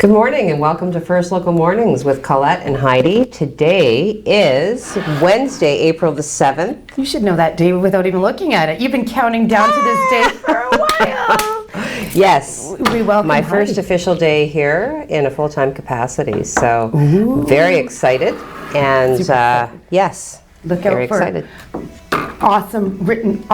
Good morning and welcome to First Local Mornings with Colette and Heidi. Today is Wednesday, April the 7th. You should know that, David, without even looking at it. You've been counting down to this day for a while. Yes, We welcome my Heidi. first official day here in a full-time capacity, so very excited and yes, Look out very for excited. awesome written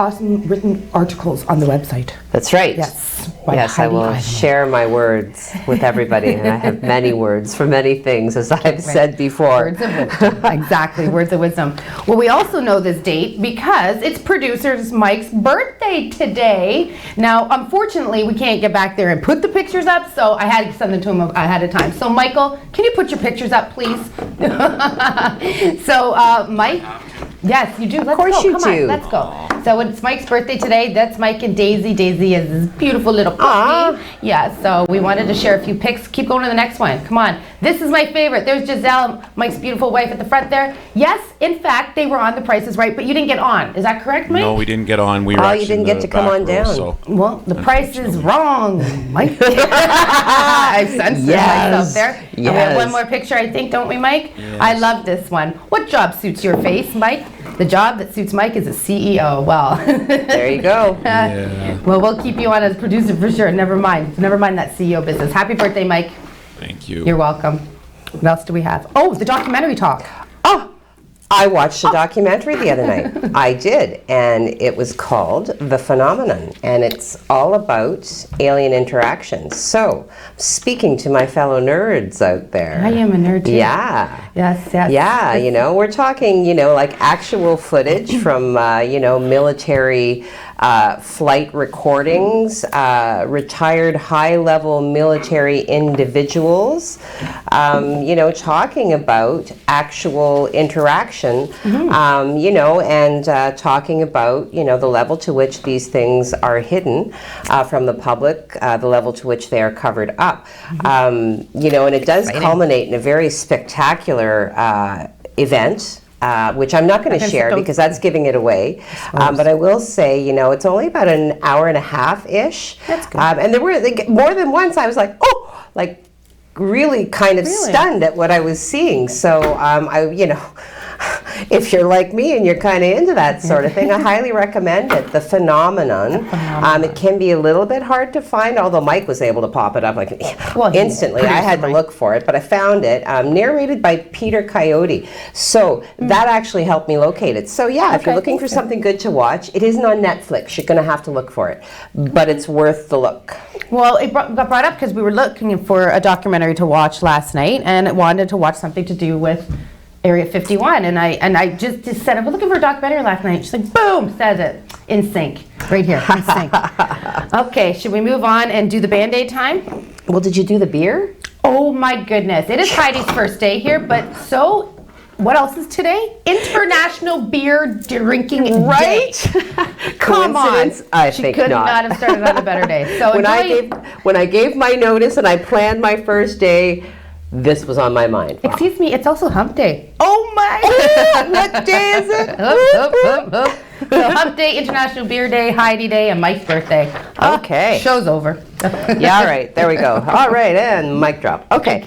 articles on the website. That's right. Yes. by Yes, I Heidi will Ivan. share my words with everybody, and I have many words for many things, as I've said before. Words of wisdom. Exactly, words of wisdom. Well, we also know this date because it's producer's Mike's birthday today. Now, unfortunately, we can't get back there and put the pictures up, so I had to send them to him ahead of time. So, Michael, can you put your pictures up, please? So, Mike, yes, you do. Let's Of course go. you Come do. on, let's go. So it's Mike's birthday today. That's Mike and Daisy. Daisy is this beautiful little puppy. Aw. Yeah, so we wanted to share a few pics. Keep going to the next one. Come on. This is my favorite. There's Giselle, Mike's beautiful wife at the front there. Yes, in fact, they were on The Price is Right, but you didn't get on. Is that correct, Mike? No, we didn't get on. We were Oh, actually you didn't in get the to come back on row, down. So. Well, the price is wrong, Mike. I censored myself there. And we have Yes. one more picture, I think, don't we, Mike? Yes. I love this one. What job suits your face, Mike? The job that suits Mike is a CEO. Well, There you go. Yeah, well, we'll keep you on as producer for sure. Never mind that CEO business. Happy birthday, Mike. thank you. You're welcome. What else do we have? Oh, the documentary talk. Oh, I watched a documentary the other night. I did, and it was called The Phenomenon, and it's all about alien interactions. So, speaking to my fellow nerds out there. I am a nerd too. Yeah. Yes. Yeah, you know, we're talking, like actual footage from, military flight recordings, retired high-level military individuals, talking about actual interaction, and talking about, the level to which these things are hidden from the public, the level to which they are covered up. And it does culminate in a very spectacular event. Which I'm not going to share because that's giving it away. But I will say, it's only about an hour and a half-ish. That's good. And there were more than once I was like, oh, like really kind of stunned at what I was seeing. So if you're like me and you're kind of into that sort of thing, I highly recommend it. The Phenomenon. It can be a little bit hard to find, although Mike was able to pop it up instantly. I had to look for it, but I found it. Narrated by Peter Coyote. So that actually helped me locate it. So yeah, if you're looking for something good to watch, it isn't on Netflix. You're going to have to look for it, but it's worth the look. Well, it got brought up because we were looking for a documentary to watch last night, and it wanted to watch something to do with Area 51, and I just said, I was looking for a documentary last night. She's like, boom, says it. In sync. Right here, in sync. Okay, should we move on and do the Band-Aid time? Well, did you do the beer? Oh my goodness. It is Heidi's first day here, but so what else is today? International Beer Drinking Day. Come on. Coincidence? I She think could not. not have started on a better day. So when I gave my notice and I planned my first day, this was on my mind. Excuse me, it's also Hump Day. Oh my! What day is it? So Hump Day, International Beer Day, Heidi Day, and Mike's birthday. Okay. Show's over. Yeah, all right. There we go. All right, and mic drop. Okay.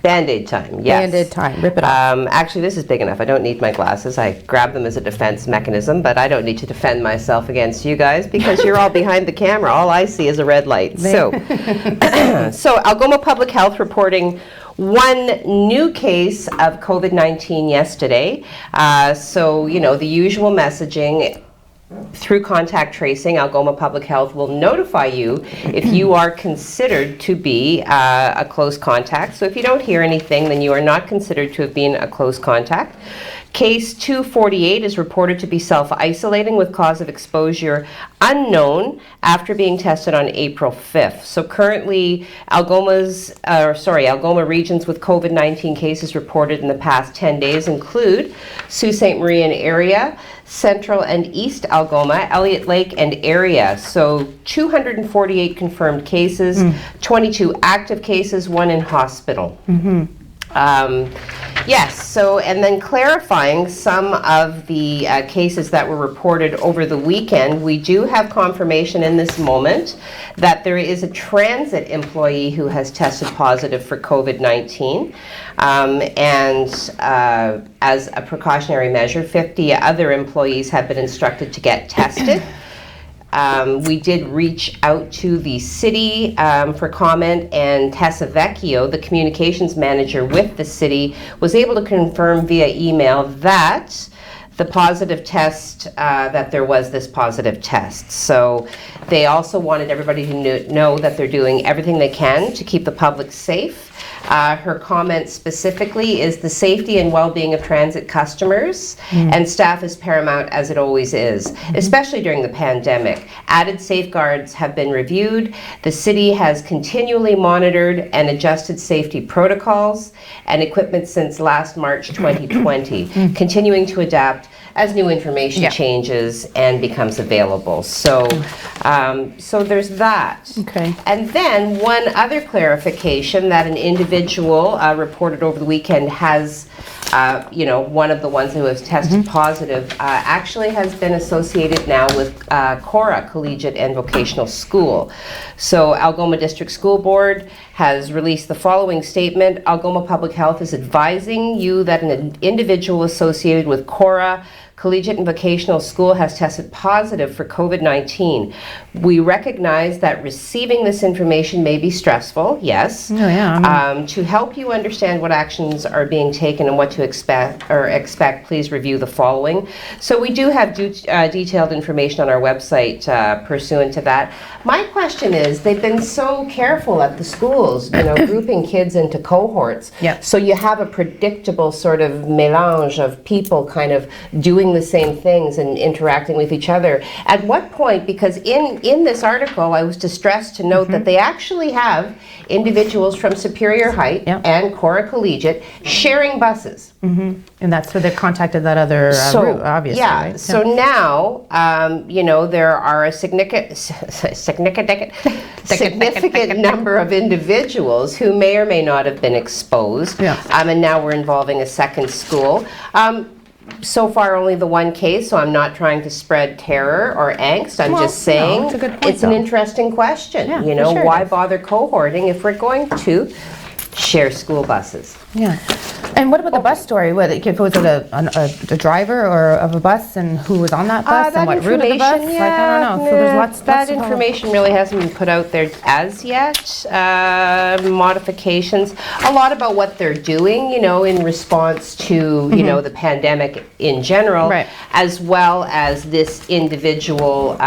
Band-Aid time, yes. Band-Aid time, rip it off. Actually, this is big enough. I don't need my glasses. I grab them as a defense mechanism, but I don't need to defend myself against you guys because you're all behind the camera. All I see is a red light. So Algoma Public Health reporting one new case of COVID-19 yesterday. The usual messaging. Through contact tracing, Algoma Public Health will notify you if you are considered to be a close contact. So if you don't hear anything, then you are not considered to have been a close contact. Case 248 is reported to be self-isolating with cause of exposure unknown after being tested on April 5th. So currently, Algoma regions with COVID-19 cases reported in the past 10 days include Sault Ste. Marie and area, Central and East Algoma, Elliott Lake and area. So 248 confirmed cases, 22 active cases, 1 in hospital. Yes, so, and then clarifying some of the cases that were reported over the weekend, we do have confirmation in this moment that there is a transit employee who has tested positive for COVID-19. As a precautionary measure, 50 other employees have been instructed to get tested. We did reach out to the city for comment, and Tessa Vecchio, the communications manager with the city, was able to confirm via email that the positive test, that there was this positive test. So they also wanted everybody to know that they're doing everything they can to keep the public safe. Her comment specifically is the safety and well-being of transit customers and staff is paramount, as it always is, especially during the pandemic. Added safeguards have been reviewed. The city has continually monitored and adjusted safety protocols and equipment since last March 2020, continuing to adapt as new information changes and becomes available. So, so there's that. Okay. And then one other clarification that an individual reported over the weekend has, one of the ones who has tested positive actually has been associated now with Cora Collegiate and Vocational School. So Algoma District School Board has released the following statement. Algoma Public Health is advising you that an individual associated with Cora Collegiate and Vocational School has tested positive for COVID-19. We recognize that receiving this information may be stressful, yes. Oh, yeah. To help you understand what actions are being taken and what to expect, please review the following. So we do have detailed information on our website pursuant to that. My question is, they've been so careful at the schools, grouping kids into cohorts. Yep. So you have a predictable sort of mélange of people kind of doing the same things and interacting with each other. At what point, because in this article I was distressed to note that they actually have individuals from Superior Height and Cora Collegiate sharing buses. And that's where they've contacted that other route, obviously. Yeah, right? so now, there are a significant number of individuals who may or may not have been exposed. And now we're involving a second school. So far, only the one case, so I'm not trying to spread terror or angst. I'm just saying it's a good point, it's an interesting question. Yeah, for sure why it is. bother cohorting if we're going to share school buses? Yeah. And what about the bus story? What, if it was a driver or of a bus, and who was on that bus, and what route of the bus? information, I don't know. So there's lots that of information really hasn't been put out there as yet. Modifications, a lot about what they're doing, in response to, the pandemic in general, Right. as well as this individual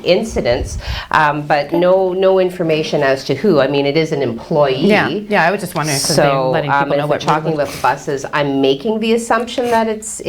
incidents, but no information as to who. I mean, it is an employee. Yeah, I was just wondering, because they're So, letting people know if we're what talking about the buses, I'm making the assumption that it's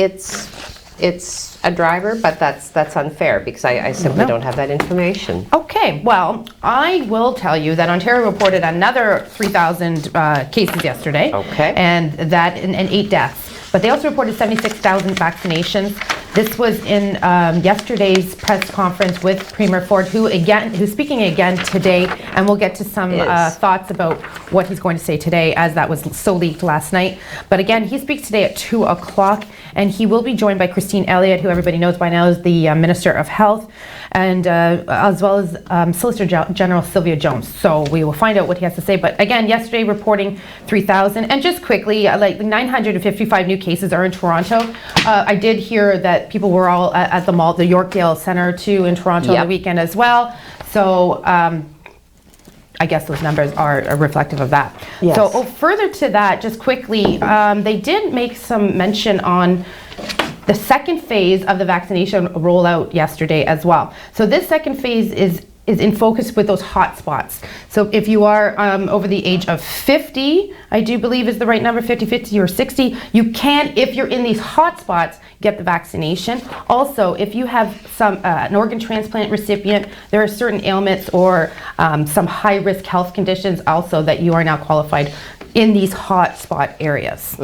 a driver, but that's unfair because I simply don't have that information. Okay, well, I will tell you that Ontario reported another 3,000 cases yesterday. Okay. And 8 deaths. But they also reported 76,000 vaccinations. This was in yesterday's press conference with Premier Ford, who's speaking again today, and we'll get to some thoughts about what he's going to say today, as that was so leaked last night. But again, he speaks today at 2 o'clock, and he will be joined by Christine Elliott, who everybody knows by now is the Minister of Health, and as well as Solicitor General Sylvia Jones. So we will find out what he has to say. But again, yesterday reporting 3,000, and just quickly, 955 new cases are in Toronto. I did hear that people were all at the mall, the Yorkdale Centre too, in Toronto on the weekend as well. So I guess those numbers are reflective of that. Yes. So further to that, just quickly, they did make some mention on the second phase of the vaccination rollout yesterday as well. So this second phase is in focus with those hot spots. So if you are over the age of 50, I do believe is the right number, 50 or 60, you can, if you're in these hot spots, get the vaccination. Also, if you have an organ transplant recipient, there are certain ailments or some high-risk health conditions also that you are now qualified in these hot spot areas.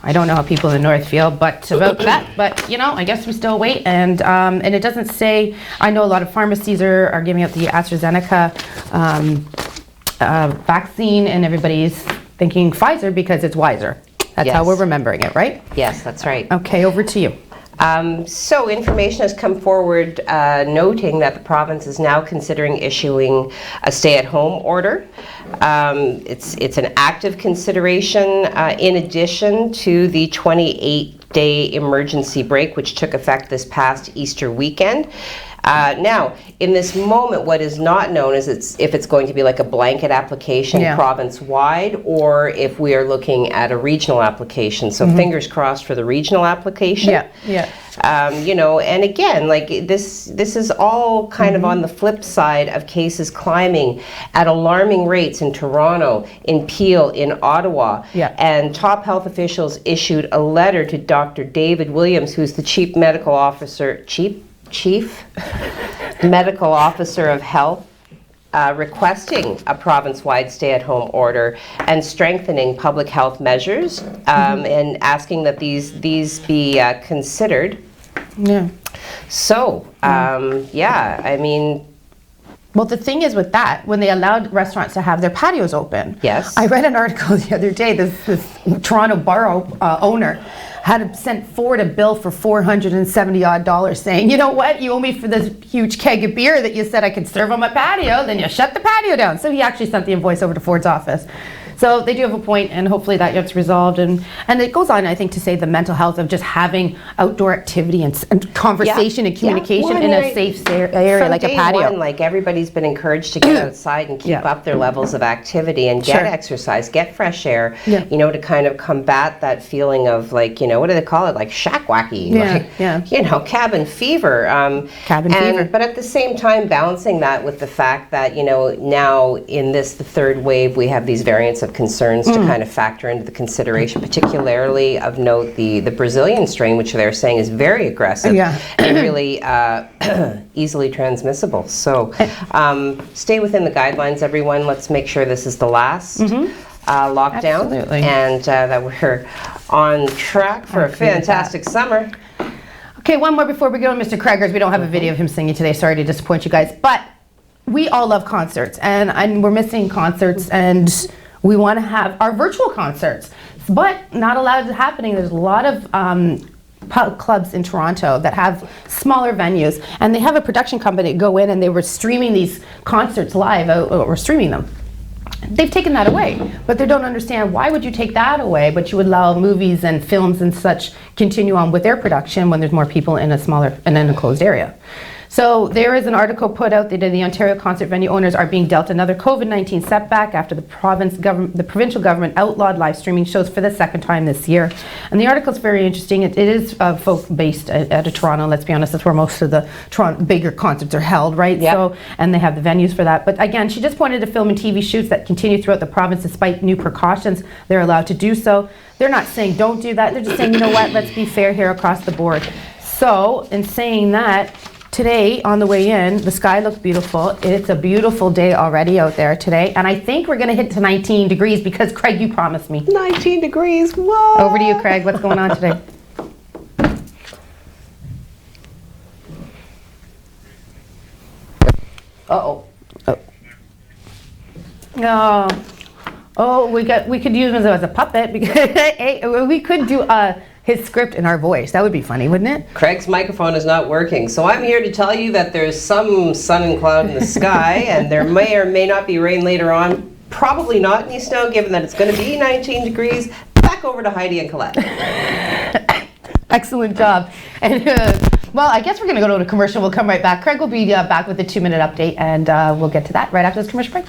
I don't know how people in the north feel about that, but I guess we still wait. And it doesn't say. I know a lot of pharmacies are giving out the AstraZeneca vaccine, and everybody's thinking Pfizer because it's wiser. That's how we're remembering it, right? Yes, that's right. Okay, over to you. So information has come forward noting that the province is now considering issuing a stay-at-home order. It's an active consideration in addition to the 28-day emergency break, which took effect this past Easter weekend. Now, in this moment, what is not known is if it's going to be like a blanket application province-wide, or if we are looking at a regional application. So fingers crossed for the regional application. You know, and again, like this is all kind of on the flip side of cases climbing at alarming rates in Toronto, in Peel, in Ottawa. And top health officials issued a letter to Dr. David Williams, who's the chief medical officer of health, requesting a province-wide stay-at-home order and strengthening public health measures, and asking that these be considered. So, I mean... Well, the thing is with that, when they allowed restaurants to have their patios open, I read an article the other day, this Toronto bar owner had sent forward a bill for $470 saying, you know what, you owe me for this huge keg of beer that you said I could serve on my patio, then you shut the patio down. So he actually sent the invoice over to Ford's office. So they do have a point, and hopefully that gets resolved. And it goes on, I think, to say the mental health of just having outdoor activity and conversation and communication in a safe area like a patio. Like everybody's been encouraged to get outside and keep up their levels of activity and get exercise, get fresh air, you know, to kind of combat that feeling of like, you know, what do they call it? Like shack wacky, you know, cabin fever. Fever. But at the same time, balancing that with the fact that, you know, now in the third wave, we have these variants of concerns to kind of factor into the consideration, particularly of note the Brazilian strain, which they're saying is very aggressive and really easily transmissible. So stay within the guidelines, everyone. Let's make sure this is the last lockdown. And that we're on track for a fantastic summer. Okay, one more before we go, Mr. Kreggers. We don't have a video of him singing today. Sorry to disappoint you guys. But we all love concerts, and we're missing concerts, and we want to have our virtual concerts, but not allowed happening. There's a lot of clubs in Toronto that have smaller venues, and they have a production company go in, and they were streaming these concerts live, or streaming them. They've taken that away, but they don't understand why would you take that away, but you would allow movies and films and such continue on with their production when there's more people in a smaller and in a closed area. So there is an article put out that the Ontario concert venue owners are being dealt another COVID-19 setback after the provincial government outlawed live streaming shows for the second time this year. And the article is very interesting. It is folk based out of Toronto. Let's be honest, that's where most of the Toronto bigger concerts are held, right? So, and they have the venues for that. But again, she just pointed to film and TV shoots that continue throughout the province despite new precautions. They're allowed to do so. They're not saying don't do that. They're just saying, you know what, let's be fair here across the board. So in saying that, today, on the way in, the sky looks beautiful. It's a beautiful day already out there today. And I think we're going to hit to 19 degrees because, Craig, you promised me. 19 degrees, whoa! Over to you, Craig. What's going on today? Uh-oh. Oh, we could use him as a puppet because we could do his script in our voice. That would be funny, wouldn't it? Craig's microphone is not working, so I'm here to tell you that there's some sun and cloud in the sky, and there may or may not be rain later on. Probably not any snow, given that it's going to be 19 degrees. Back over to Heidi and Colette. Excellent job. And well, I guess we're going to go to a commercial. We'll come right back. Craig will be back with a 2-minute update, and we'll get to that right after this commercial break.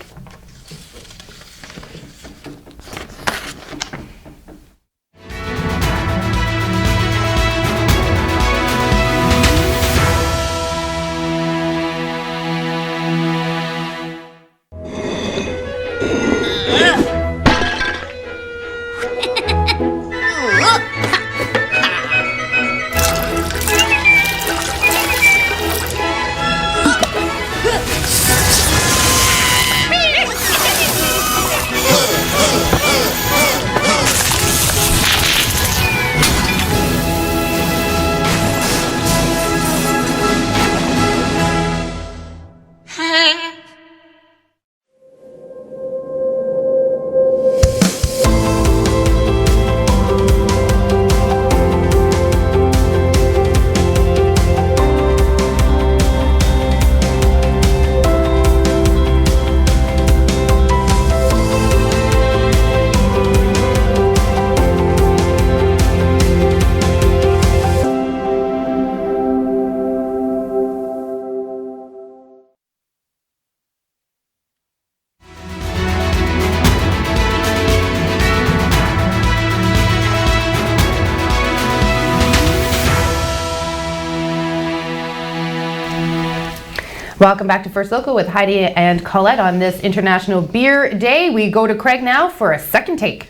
Welcome back to First Local with Heidi and Colette on this International Beer Day. We go to Craig now for a second take.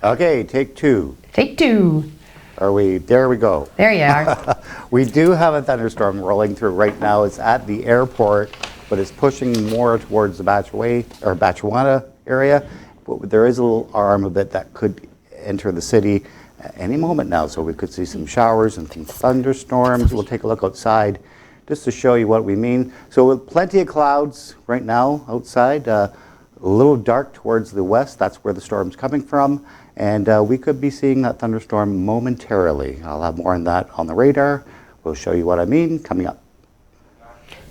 Okay, take two. Take two. There we go. There you are. We do have a thunderstorm rolling through right now. It's at the airport, but it's pushing more towards the Batchewana area. But there is a little arm of it that could enter the city at any moment now. So we could see some showers and some thunderstorms. We'll take a look outside just to show you what we mean. So with plenty of clouds right now outside, a little dark towards the west. That's where the storm's coming from. And we could be seeing that thunderstorm momentarily. I'll have more on that on the radar. We'll show you what I mean coming up.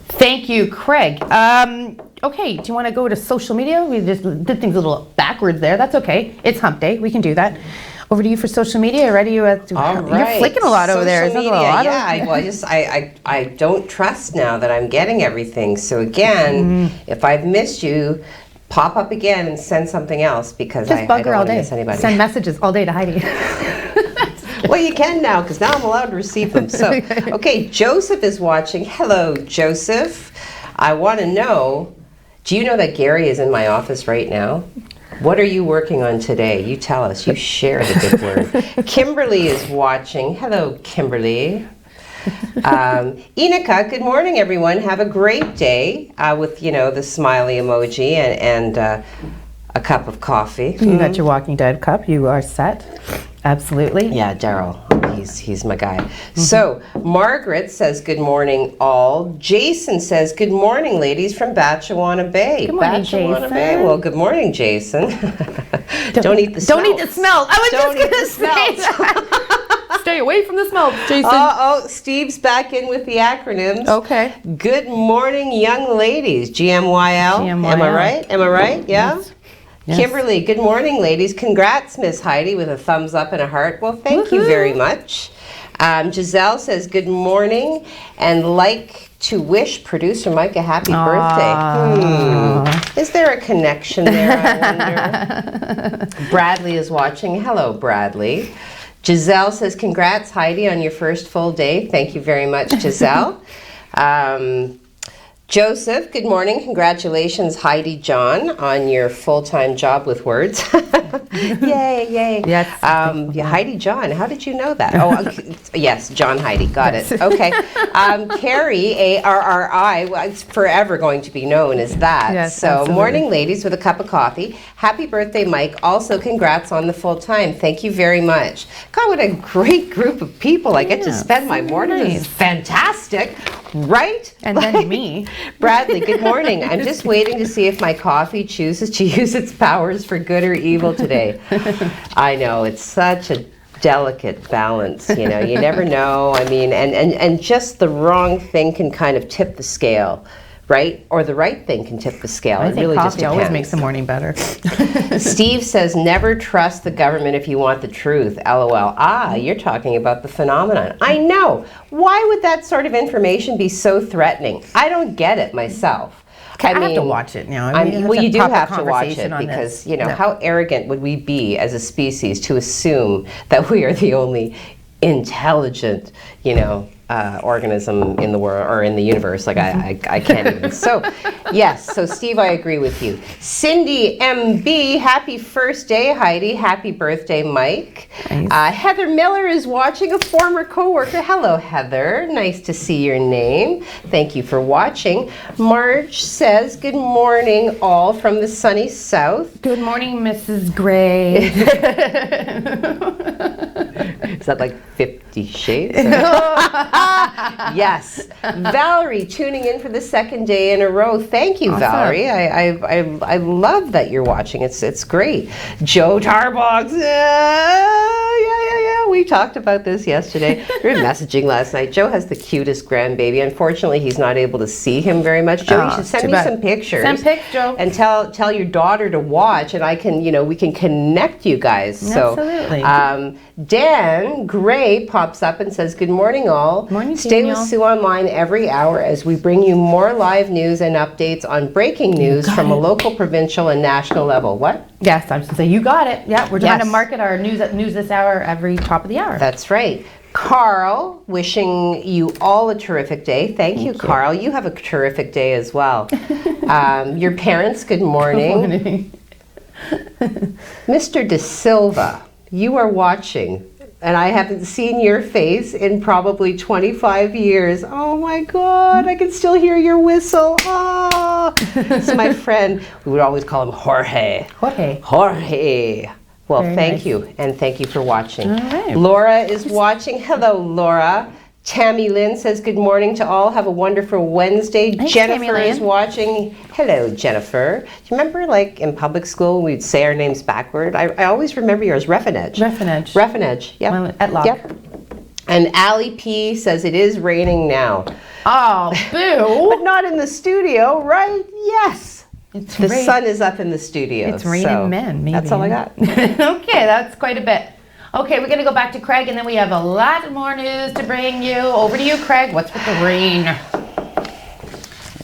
Thank you, Craig. Okay, do you want to go to social media? We just did things a little backwards there. That's okay. It's hump day. We can do that. Over to you for social media. Ready? You're flicking a lot over there. Social media, I don't trust now that I'm getting everything. So again, if I've missed you, pop up again and send something else because I don't want to miss anybody. Send messages all day to Heidi. Well, you can now because now I'm allowed to receive them. So, okay, Joseph is watching. Hello, Joseph. I want to know, do you know that Gary is in my office right now? What are you working on today? You tell us. You share the good word. Kimberly is watching. Hello, Kimberly. Inika, good morning, everyone. Have a great day with, the smiley emoji and a cup of coffee. You got your Walking Dead cup. You are set. Absolutely. Yeah, Daryl. He's my guy. So, Margaret says, good morning, all. Jason says, good morning, ladies from Batchewana Bay. Good morning, Batchewana Jason. Bay. Well, good morning, Jason. Don't eat the smelt. Don't eat the smelt. I was Don't just eat going to the say that. Stay away from the smelt, Jason. Steve's back in with the acronyms. Okay. Good morning, young ladies. GMYL. GMYL. Am I right? Yeah? Yes. Yes. Kimberly, good morning, ladies. Congrats, Miss Heidi, with a thumbs up and a heart. Well, thank you very much. Giselle says, good morning, and like to wish producer Mike a happy birthday. Is there a connection there, I wonder? Bradley is watching. Hello, Bradley. Giselle says, congrats, Heidi, on your first full day. Thank you very much, Giselle. Joseph, good morning. Congratulations, Heidi John, on your full-time job with words. Yay, yay. Yes. Heidi John, how did you know that? Yes, John Heidi, got it. Okay. Carrie, A-R-R-I, well, it's forever going to be known as that. Yes, so, absolutely. morning, ladies, with a cup of coffee. Happy birthday, Mike. Also, congrats on the full-time. Thank you very much. God, what a great group of people. I get to spend my morning. This is fantastic, right? And then me. Bradley, good morning. I'm just waiting to see if my coffee chooses to use its powers for good or evil today. I know, it's such a delicate balance, you never know. I mean, and just the wrong thing can kind of tip the scale, right? Or the right thing can tip the scale. I It think really just coffee always depends. makes the morning better. Steve says, never trust the government if you want the truth. LOL. You're talking about the phenomenon. I know. Why would that sort of information be so threatening? I don't get it myself. I have to watch it now. You do have to watch it because, how arrogant would we be as a species to assume that we are the only intelligent, organism in the world or in the universe. Like I can't even. So, yes. So, Steve, I agree with you. Cindy MB, happy first day, Heidi. Happy birthday, Mike. Nice. Heather Miller is watching, a former coworker. Hello, Heather. Nice to see your name. Thank you for watching. Marge says, good morning, all from the sunny south. Good morning, Mrs. Gray. Is that like 50 Shades? Yes. Valerie tuning in for the second day in a row. Thank you, Awesome. Valerie. I love that you're watching. It's great. Joe Tarbogs. Yeah. We talked about this yesterday. We were messaging last night. Joe has the cutest grandbaby. Unfortunately, he's not able to see him very much. Joe, you should send me some pictures. Send pics, Joe. And tell your daughter to watch, and I can, we can connect you guys. Absolutely. So, Dan Gray pops up and says, good morning, all. Morning, Stay Daniel. with Sue Online every hour as we bring you more live news and updates on breaking news from a local, provincial, and national level. What? Yes, I was going to say, you got it. Yeah, we're trying Yes. to market our news this hour every top of the hour. That's right. Carl, wishing you all a terrific day. Thank you, Carl. You have a terrific day as well. Your parents, good morning. Mr. De Silva, you are watching, and I haven't seen your face in probably 25 years. Oh my God, I can still hear your whistle. Oh, it's my friend. We would always call him Jorge. Jorge. Well, Very thank nice. you, and thank you for watching. All right. Laura is watching. Hello, Laura. Tammy Lynn says good morning to all. Have a wonderful Wednesday. Thanks, Jennifer Tammy is Lynn. watching. Hello, Jennifer. Do you remember, like, in public school, we'd say our names backward? I always remember yours, Reffinage. Reffinage. Reffinage, yep. Well, at Lock. Yep. And Allie P says it is raining now. Oh, boo. But not in the studio, right? Yes. It's The rain- sun is up in the studio. It's raining so men, maybe. That's all I got. Okay, that's quite a bit. Okay, we're going to go back to Craig, and then we have a lot more news to bring you. Over to you, Craig. What's with the rain?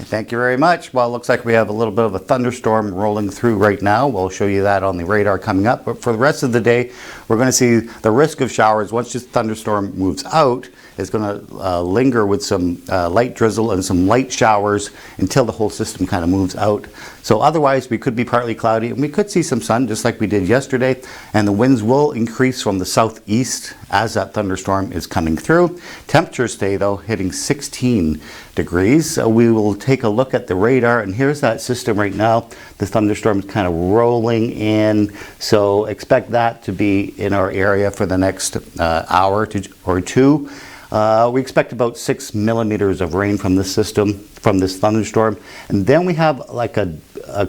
Thank you very much. Well, it looks like we have a little bit of a thunderstorm rolling through right now. We'll show you that on the radar coming up. But for the rest of the day, we're going to see the risk of showers once this thunderstorm moves out. It's going to linger with some light drizzle and some light showers until the whole system kind of moves out. So otherwise, we could be partly cloudy, and we could see some sun just like we did yesterday. And the winds will increase from the southeast as that thunderstorm is coming through. Temperatures stay, though, hitting 16 degrees. We will take a look at the radar, and here's that system right now. The thunderstorm is kind of rolling in, so expect that to be in our area for the next hour or two. We expect about 6 millimeters of rain from this system, from this thunderstorm. And then we have like a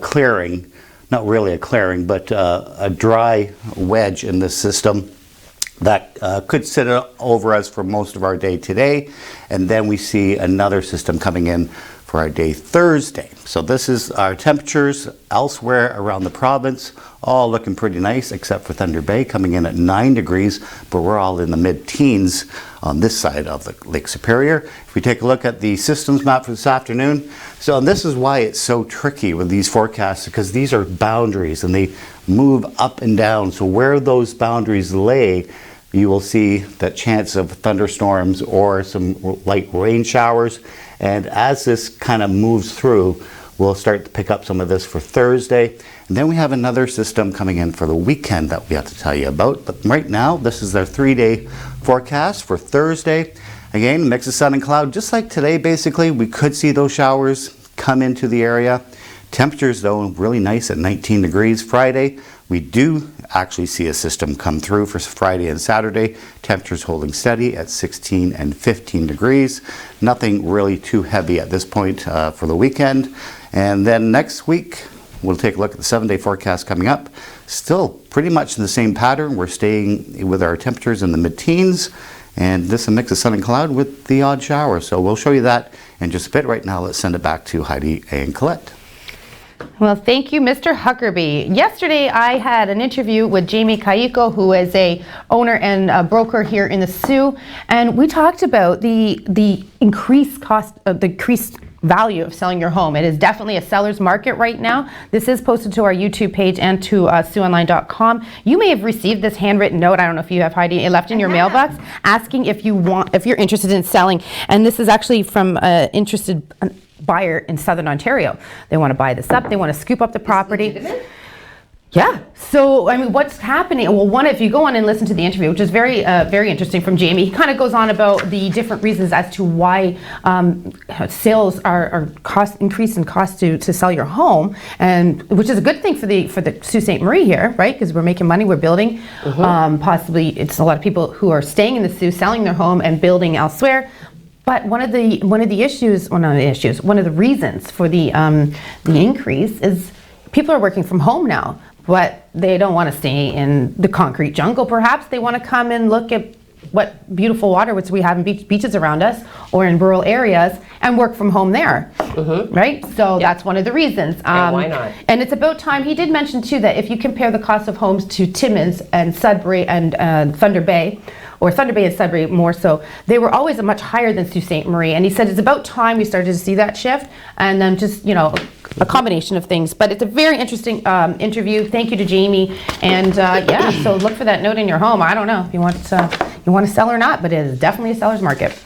clearing, not really a clearing, but a dry wedge in this system that could sit over us for most of our day today. And then we see another system coming in for our day Thursday. So this is our temperatures elsewhere around the province, all looking pretty nice except for Thunder Bay coming in at 9 degrees, but we're all in the mid-teens on this side of the Lake Superior. If we take a look at the systems map for this afternoon, so this is why it's so tricky with these forecasts, because these are boundaries and they move up and down. So where those boundaries lay, you will see that chance of thunderstorms or some light rain showers. And as this kind of moves through, we'll start to pick up some of this for Thursday. And then we have another system coming in for the weekend that we have to tell you about. But right now, this is their 3-day forecast for Thursday. Again, mix of sun and cloud, just like today, basically. We could see those showers come into the area. Temperatures, though, really nice at 19 degrees. Friday, we do actually see a system come through for Friday and Saturday. Temperatures holding steady at 16 and 15 degrees. Nothing really too heavy at this point for the weekend. And then next week, we'll take a look at the 7-day forecast coming up. Still pretty much in the same pattern. We're staying with our temperatures in the mid-teens. And this is a mix of sun and cloud with the odd shower. So we'll show you that in just a bit. Right now, let's send it back to Heidi and Colette. Well, thank you, Mr. Huckerby. Yesterday, I had an interview with Jamie Kaiko, who is a owner and a broker here in the Sioux, and we talked about the increased cost, the increased value of selling your home. It is definitely a seller's market right now. This is posted to our YouTube page and to SiouxOnline.com. You may have received this handwritten note. I don't know if you have, Heidi. It left in your mailbox asking if you're interested in selling, and this is actually from interested buyer in Southern Ontario. They want to buy this up. They want to scoop up the property. Yeah. So, I mean, what's happening? Well, one, if you go on and listen to the interview, which is very, very interesting from Jamie, he kind of goes on about the different reasons as to why sales are increase in cost to sell your home, and which is a good thing for the Sault Ste. Marie here, right? Because we're making money, we're building. Possibly, it's a lot of people who are staying in the Sault, selling their home and building elsewhere. But one of the issues, well, not the issues, one of the reasons for the increase is people are working from home now, but they don't want to stay in the concrete jungle. Perhaps they want to come and look at what beautiful water which we have in beaches around us or in rural areas and work from home there, right? So that's one of the reasons. And why not? And it's about time. He did mention too that if you compare the cost of homes to Timmins and Sudbury and Thunder Bay, or Thunder Bay and Sudbury more so, they were always much higher than Sault Ste. Marie. And he said it's about time we started to see that shift, and then just, you know, a combination of things. But it's a very interesting interview. Thank you to Jamie. And yeah, so look for that note in your home. I don't know if you want you want to sell or not, but it is definitely a seller's market.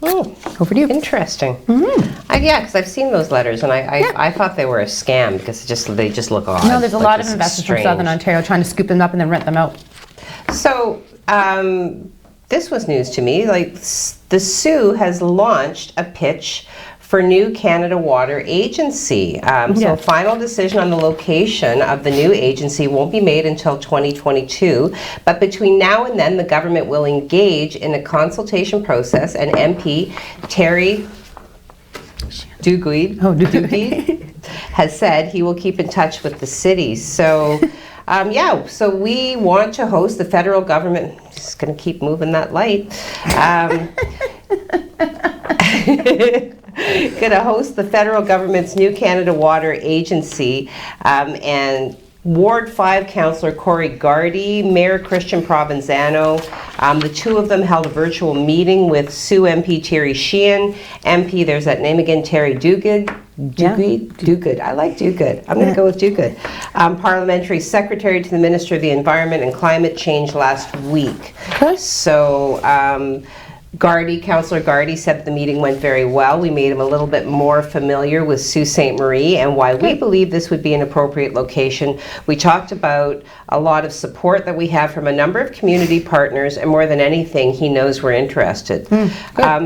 Oh, Over to you. interesting. Yeah, because I've seen those letters, and I thought they were a scam because they just look odd. No, there's a Like, lot of this is investors from strange. Southern Ontario trying to scoop them up and then rent them out. So, this was news to me. Like, the Soo has launched a pitch for new Canada Water Agency. So, a final decision on the location of the new agency won't be made until 2022. But between now and then, the government will engage in a consultation process, and MP Terry Duguid has said he will keep in touch with the city. So, so we want to host the federal government. Just going to keep moving that light. Going to host the federal government's new Canada Water Agency, and Ward 5 Councillor Corey Gardy, Mayor Christian Provenzano, the two of them held a virtual meeting with Soo MP Terry Sheehan, MP, there's that name again, Terry Duguid. Duguid. I like Duguid. I'm going to go with Duguid. Parliamentary Secretary to the Minister of the Environment and Climate Change last week. Okay. So, Councillor Gardy said that the meeting went very well. We made him a little bit more familiar with Sault Ste. Marie and why we believe this would be an appropriate location. We talked about a lot of support that we have from a number of community partners, and more than anything, he knows we're interested.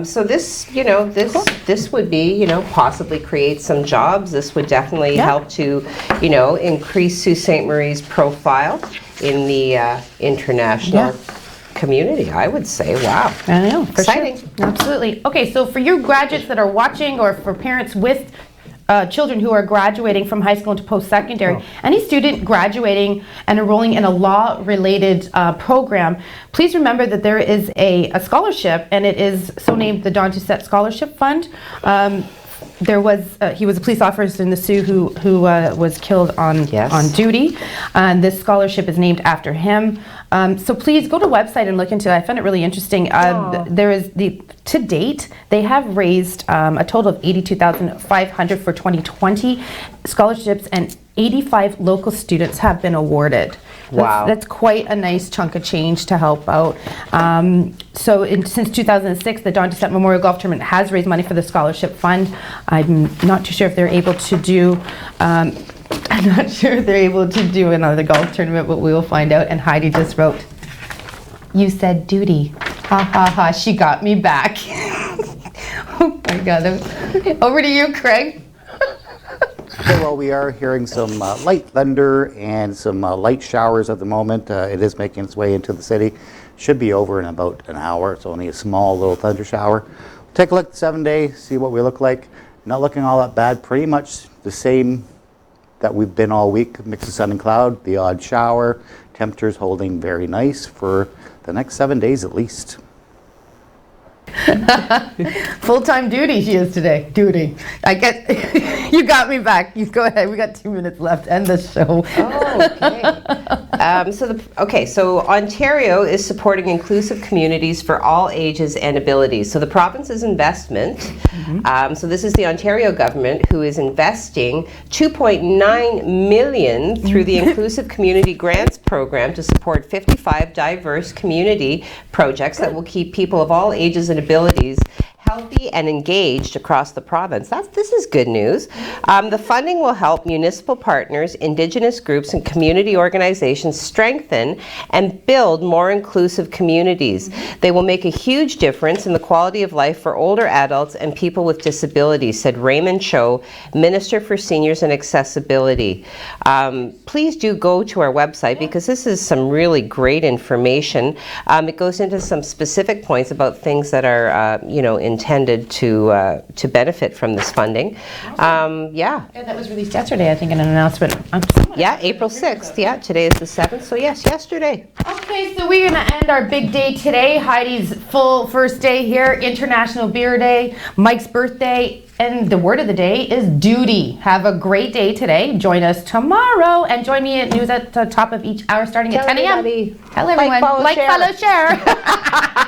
So this, this would be, possibly create some jobs. This would definitely help to, increase Sault Ste. Marie's profile in the international community, I would say. Wow. I know. For Exciting. Sure. Absolutely. Okay, so for you graduates that are watching, or for parents with children who are graduating from high school into post-secondary, any student graduating and enrolling in a law-related program, please remember that there is a scholarship, and it is so named the Don Doucette Scholarship Fund. He was a police officer in the Soo who was killed on duty, and this scholarship is named after him. So please go to the website and look into it. I found it really interesting. There is to date they have raised a total of $82,500 for 2020 scholarships, and 85 local students have been awarded. Wow. That's quite a nice chunk of change to help out. Since 2006, the Don Doucette Memorial Golf Tournament has raised money for the scholarship fund. I'm not too sure if they're able to do another golf tournament, but we will find out. And Heidi just wrote, "You said duty. Ha ha ha, she got me back." Oh my God. Over to you, Craig. Okay, well, we are hearing some light thunder and some light showers at the moment. It is making its way into the city. Should be over in about an hour. It's only a small little thunder shower. Take a look at the 7-day, see what we look like. Not looking all that bad. Pretty much the same that we've been all week. Mix of sun and cloud, the odd shower. Temperatures holding very nice for the next 7 days at least. Full-time duty she is today. Duty. I get. You got me back. You go ahead. We got 2 minutes left. End the show. So Ontario is supporting inclusive communities for all ages and abilities. So the province's investment. So this is the Ontario government who is investing $2.9 million through the Inclusive Community Grants Program to support 55 diverse community projects that will keep people of all ages and abilities healthy and engaged across the province. This is good news. The funding will help municipal partners, Indigenous groups, and community organizations strengthen and build more inclusive communities. They will make a huge difference in the quality of life for older adults and people with disabilities, said Raymond Cho, Minister for Seniors and Accessibility. Please do go to our website because this is some really great information. It goes into some specific points about things that are, intended to benefit from this funding. Yeah, that was released yesterday, I think, in an announcement. Yeah, April 6th. Yeah, today is the 7th. So yes, yesterday. Okay, so we're going to end our big day today. Heidi's full first day here, International Beer Day, Mike's birthday, and the word of the day is duty. Have a great day today. Join us tomorrow, and join me at news at the top of each hour starting at 10 a.m. Everybody. Tell everyone. Like, follow, share. Follow, share.